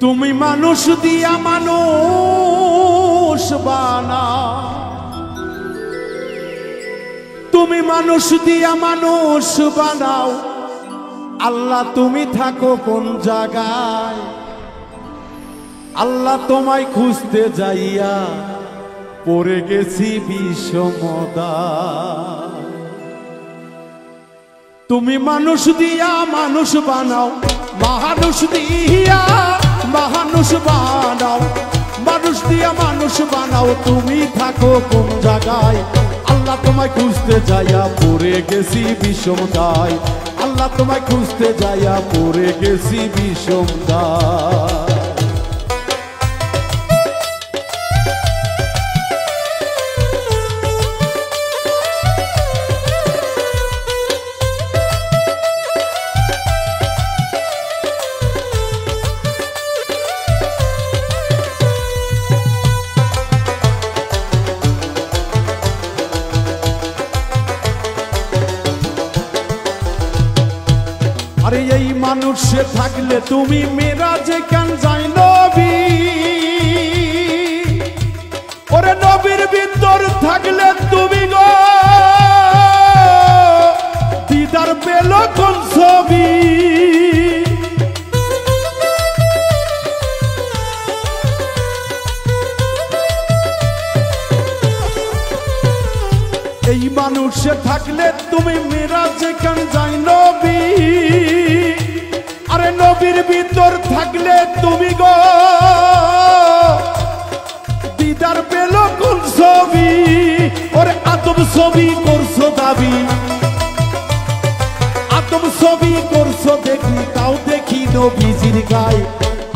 তুমি মানুষ দিয়া মানুষ বানাও, তুমি মানুষ দিয়া মানুষ বানাও। আল্লাহ তুমি থাকো কোন জায়গায়? আল্লাহ তোমায় খুঁজতে যাইয়া পড়ে গেছি বিষমতায়। তুমি মানুষ দিয়া মানুষ বানাও, মানুষ দিয়া মানুষ বানাও, মানুষ দিয়া মানুষ বানাও। তুমি থাকো কোন জায়গায়? আল্লাহ তোমায় খুঁজতে যাইয়া পড়ে গেছি বিষমতায়। আল্লাহ তোমায় খুঁজতে যাইয়া পড়ে গেছি বিষমতায়। আরে এই মানুষে থাকলে তুমি মেরাজে কেন যাই নবী? ওরে নবীর ভিতর থাকলে তুমি গো দিদার পেল কোন ছবি? এই মানুষে থাকলে তুমি মেরাজে কেন যাই নবী? আরে নবীর ভিতর থাকলে তুমি গো দিদার পেল কোন ছবি? ওরে আদম ছবি করছো দাবি, আদম ছবি করছো দেখি, তাও দেখি নবীজির গায়ে।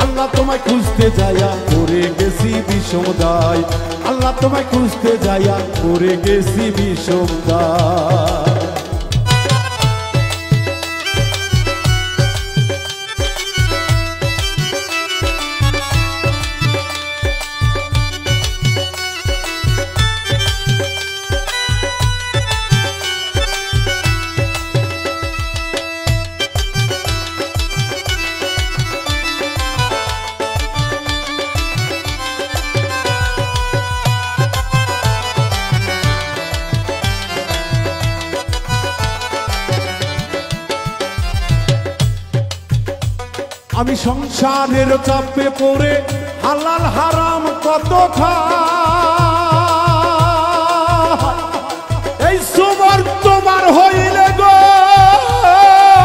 আল্লাহ তোমায় খুঁজতে যাইয়া পড়ে গেছি বিষমতায়। আল্লাহ তোমায় খুঁজতে যাইয়া পড়ে গেছি বিষমতায়। আমি সংসারের চাপে পড়ে হালাল হারাম কত খাই। এই সুবর তোমার হইলে গো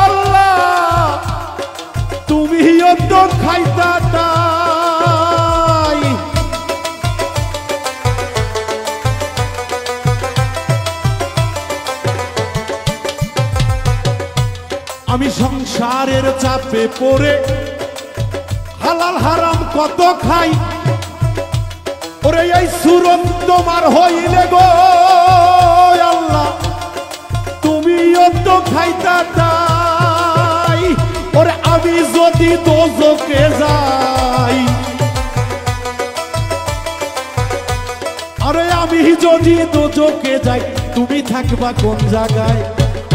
আল্লাহ তুমিও তো খাইতা তাই। আমি সংসারের চাপে পড়ে হালাল হারাম কত খাই। ওরে এই সুরত তোমার হইলে গো আল্লাহ তুমিও তো খাইতা তাই। ওরে আমি যদি দোজখে যাই, আরে আমি যদি দোজখে যাই, তুমি থাকবা কোন জায়গায়?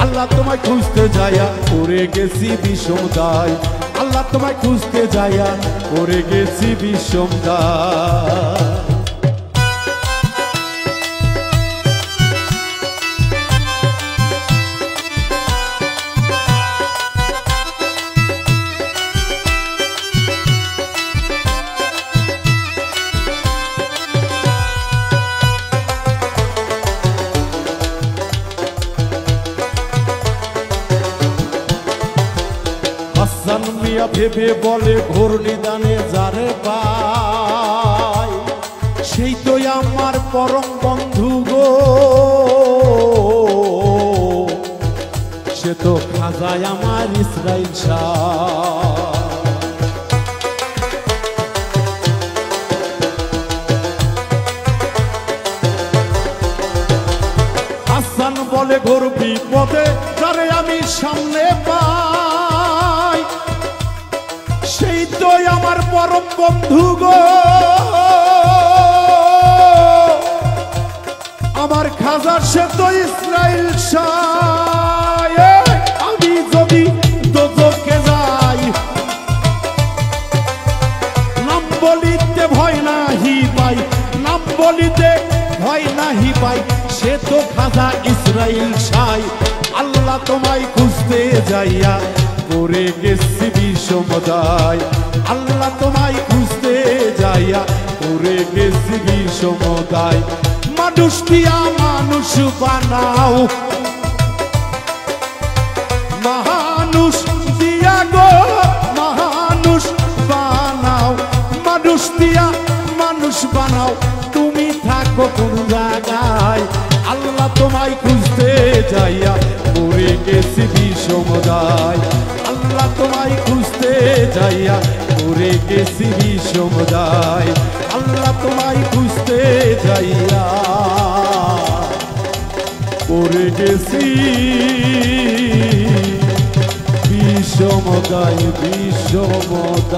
আল্লাহ তোমায় খুঁজতে যাইয়া পড়ে গেছি বিষমতায়। আল্লাহ তোমায় খুঁজতে যাইয়া পড়ে গেছি বিষমতায়। হাসান মিয়া ভেবে বলে ঘোর নিদানে যারে পাই, সেই তো আমার পরম বন্ধু গো। সে তো খাজায় আমার ইসরাইল শাহ। হাসান বলে ঘোর বিপদে যারে আমি সামনে পাই, সেই তো আমার পরম বন্ধু গো। আমার খাজা সে তো ইসরাইল শাহ। আমি যদি দোজখে যাই, ভয় নাহি পাই, নাম বলিতে ভয় নাহি পাই, সে তো খাজা ইসরাইল সাই। আল্লাহ তোমায় খুঁজতে যাইয়া করে গেছি বিষমদায়, আল্লাহ তোমায় খুঁজতে যাইয়া করে গেছি বিষমদায়। মানুষ দিয়া মানুষ বানাও, মানুষ দিয়া গো মানুষ বানাও, মানুষ দিয়া মানুষ বানাও, তুমি থাকো কোন জায়গায়। আল্লাহ তোমায় খুঁজতে যাইয়া করে গেছি বিষমদায়, আল্লাহ তোমায় খুঁজতে যাইয়া করে গেছি বিষমদায়, আল্লাহ তোমায় খুঁজতে যাইয়া করে গেছি বিষমদায়, বিষমদায়।